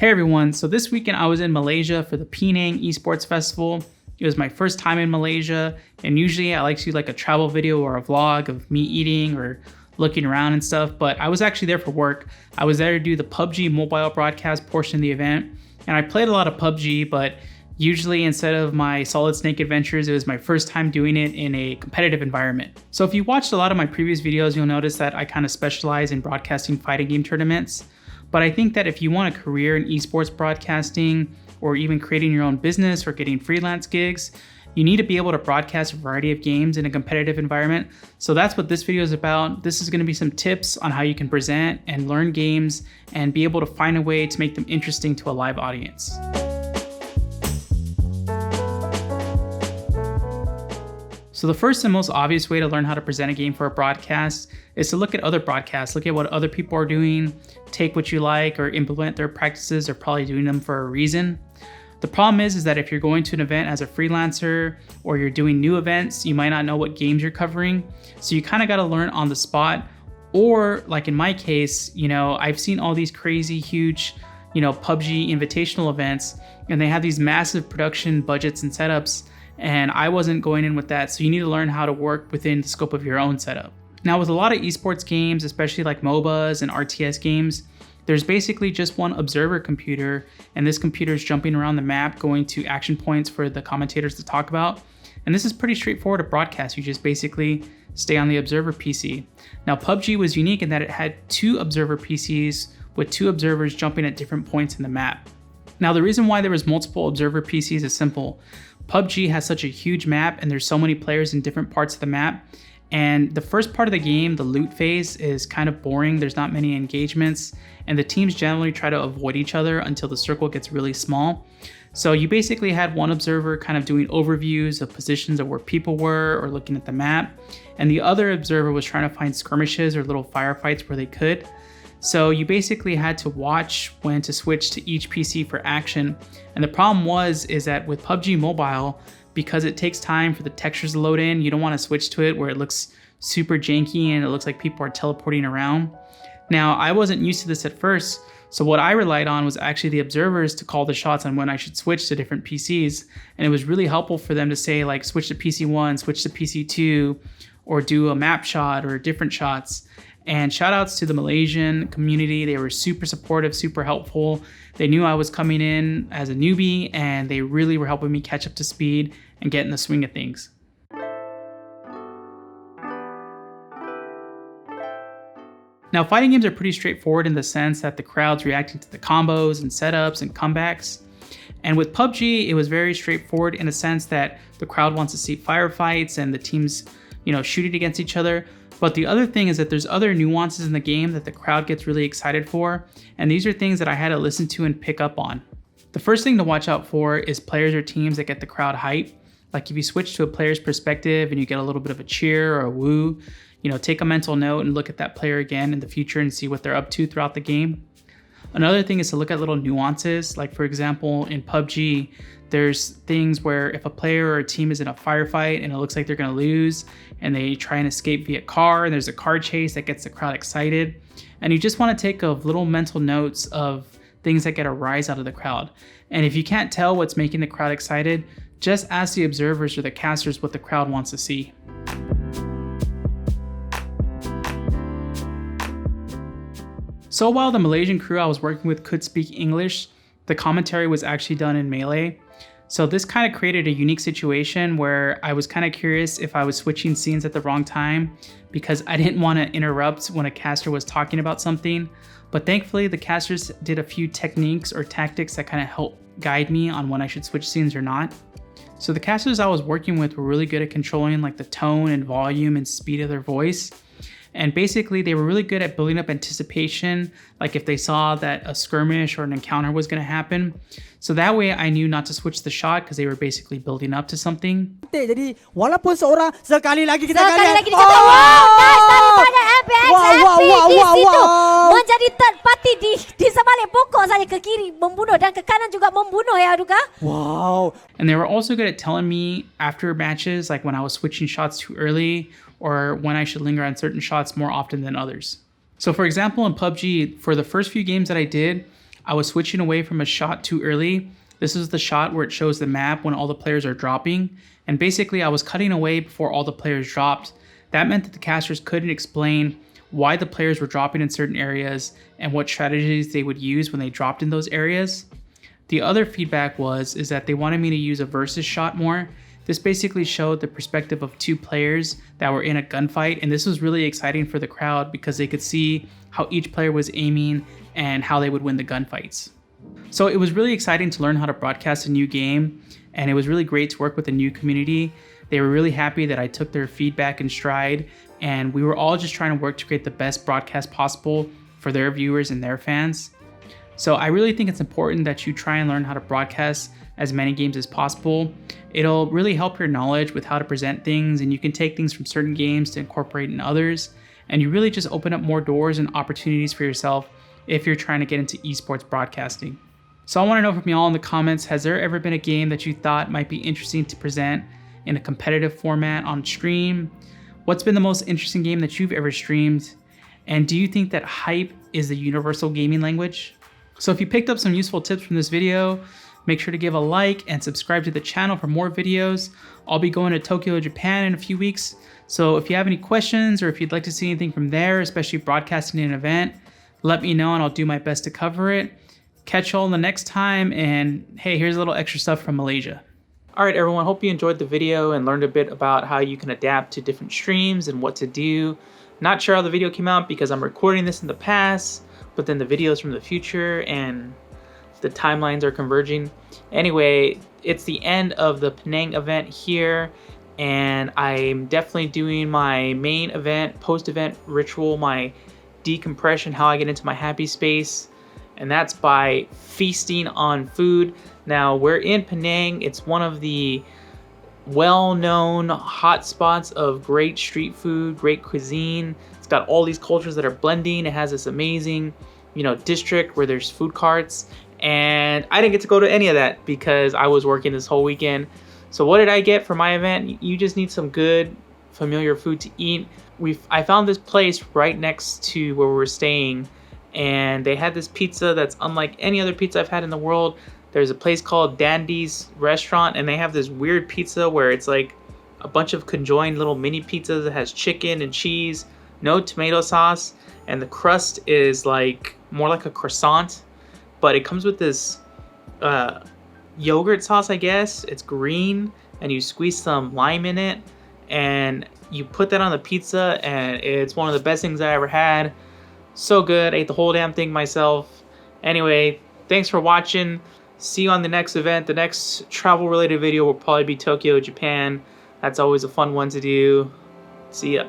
Hey everyone, so this weekend I was in Malaysia for the Penang esports festival. It was my first time in Malaysia, and usually I like to do like a travel video or a vlog of me eating or looking around and stuff, but I was actually there for work. I was there to do the PUBG Mobile broadcast portion of the event, and I played a lot of PUBG, but usually instead of my Solid Snake adventures, it was my first time doing it in a competitive environment. So if you watched a lot of my previous videos, you'll notice that I kind of specialize in broadcasting fighting game tournaments. But I think that if you want a career in esports broadcasting, or even creating your own business or getting freelance gigs, you need to be able to broadcast a variety of games in a competitive environment. So that's what this video is about. This is going to be some tips on how you can present and learn games and be able to find a way to make them interesting to a live audience. So the first and most obvious way to learn how to present a game for a broadcast is to look at other broadcasts, look at what other people are doing, take what you like or implement their practices. They're probably doing them for a reason. The problem is that if you're going to an event as a freelancer or you're doing new events, you might not know what games you're covering. So you kind of got to learn on the spot. Or like in my case, I've seen all these crazy, huge, PUBG invitational events, and they have these massive production budgets and setups. And I wasn't going in with that. So you need to learn how to work within the scope of your own setup. Now with a lot of esports games, especially like MOBAs and RTS games, there's basically just one observer computer, and this computer is jumping around the map going to action points for the commentators to talk about. And this is pretty straightforward to broadcast. You just basically stay on the observer PC. Now PUBG was unique in that it had two observer PCs with two observers jumping at different points in the map. Now the reason why there was multiple observer PCs is simple. PUBG has such a huge map and there's so many players in different parts of the map. And the first part of the game, the loot phase, is kind of boring. There's not many engagements, and the teams generally try to avoid each other until the circle gets really small. So you basically had one observer kind of doing overviews of positions of where people were or looking at the map, and the other observer was trying to find skirmishes or little firefights where they could. So you basically had to watch when to switch to each PC for action. And the problem is that with PUBG Mobile, because it takes time for the textures to load in, you don't want to switch to it where it looks super janky and it looks like people are teleporting around. Now, I wasn't used to this at first, so what I relied on was actually the observers to call the shots on when I should switch to different PCs. And it was really helpful for them to say like switch to PC 1, switch to PC 2, or do a map shot or different shots. And shout outs to the Malaysian community. They were super supportive, super helpful. They knew I was coming in as a newbie and they really were helping me catch up to speed and get in the swing of things. Now, fighting games are pretty straightforward in the sense that the crowd's reacting to the combos and setups and comebacks. And with PUBG, it was very straightforward in a sense that the crowd wants to see firefights and the teams, shooting against each other. But the other thing is that there's other nuances in the game that the crowd gets really excited for, and these are things that I had to listen to and pick up on. The first thing to watch out for is players or teams that get the crowd hype. Like if you switch to a player's perspective and you get a little bit of a cheer or a woo, take a mental note and look at that player again in the future and see what they're up to throughout the game. Another thing is to look at little nuances. Like for example, in PUBG, there's things where if a player or a team is in a firefight and it looks like they're gonna lose and they try and escape via car, and there's a car chase that gets the crowd excited. And you just wanna take a little mental notes of things that get a rise out of the crowd. And if you can't tell what's making the crowd excited, just ask the observers or the casters what the crowd wants to see. So while the Malaysian crew I was working with could speak English, the commentary was actually done in Malay. So this kind of created a unique situation where I was kind of curious if I was switching scenes at the wrong time because I didn't want to interrupt when a caster was talking about something. But thankfully the casters did a few techniques or tactics that kind of helped guide me on when I should switch scenes or not. So the casters I was working with were really good at controlling like the tone and volume and speed of their voice. And basically they were really good at building up anticipation, like if they saw that a skirmish or an encounter was going to happen. So that way I knew not to switch the shot because they were basically building up to something. Jadi walaupun seorang sekali lagi dicatat, wow guys, daripada MPX di situ menjadi third party di sebalik pokok saja, ke kiri membunuh dan ke kanan juga membunuh ya Duka. Wow. And they were also good at telling me after matches, like when I was switching shots too early or when I should linger on certain shots more often than others. So for example, in PUBG, for the first few games that I did, I was switching away from a shot too early. This is the shot where it shows the map when all the players are dropping. And basically I was cutting away before all the players dropped. That meant that the casters couldn't explain why the players were dropping in certain areas and what strategies they would use when they dropped in those areas. The other feedback is that they wanted me to use a versus shot more. This basically showed the perspective of two players that were in a gunfight, and this was really exciting for the crowd because they could see how each player was aiming and how they would win the gunfights. So it was really exciting to learn how to broadcast a new game, and it was really great to work with a new community. They were really happy that I took their feedback in stride, and we were all just trying to work to create the best broadcast possible for their viewers and their fans. So I really think it's important that you try and learn how to broadcast as many games as possible. It'll really help your knowledge with how to present things, and you can take things from certain games to incorporate in others, and you really just open up more doors and opportunities for yourself if you're trying to get into esports broadcasting. So I want to know from y'all in the comments, has there ever been a game that you thought might be interesting to present in a competitive format on stream? What's been the most interesting game that you've ever streamed? And do you think that hype is the universal gaming language? So if you picked up some useful tips from this video, make sure to give a like and subscribe to the channel for more videos. I'll be going to Tokyo, Japan in a few weeks. So if you have any questions or if you'd like to see anything from there, especially broadcasting an event, let me know and I'll do my best to cover it. Catch y'all the next time, and hey, here's a little extra stuff from Malaysia. All right, everyone, hope you enjoyed the video and learned a bit about how you can adapt to different streams and what to do. Not sure how the video came out because I'm recording this in the past, but then the video's from the future and the timelines are converging. Anyway, it's the end of the Penang event here, and I'm definitely doing my main event, post-event ritual, my decompression, how I get into my happy space, and that's by feasting on food. Now, we're in Penang. It's one of the well-known hotspots of great street food, great cuisine. It's got all these cultures that are blending. It has this amazing, district where there's food carts, and I didn't get to go to any of that because I was working this whole weekend. So what did I get for my event? You just need some good, familiar food to eat. I found this place right next to where we were staying, and they had this pizza that's unlike any other pizza I've had in the world. There's a place called Dandy's Restaurant, and they have this weird pizza where it's like a bunch of conjoined little mini pizzas that has chicken and cheese, no tomato sauce, and the crust is like more like a croissant, but it comes with this yogurt sauce, I guess. It's green, and you squeeze some lime in it, and you put that on the pizza, and it's one of the best things I ever had. So good. I ate the whole damn thing myself. Anyway, thanks for watching. See you on the next event. The next travel related video will probably be Tokyo, Japan. That's always a fun one to do. See ya.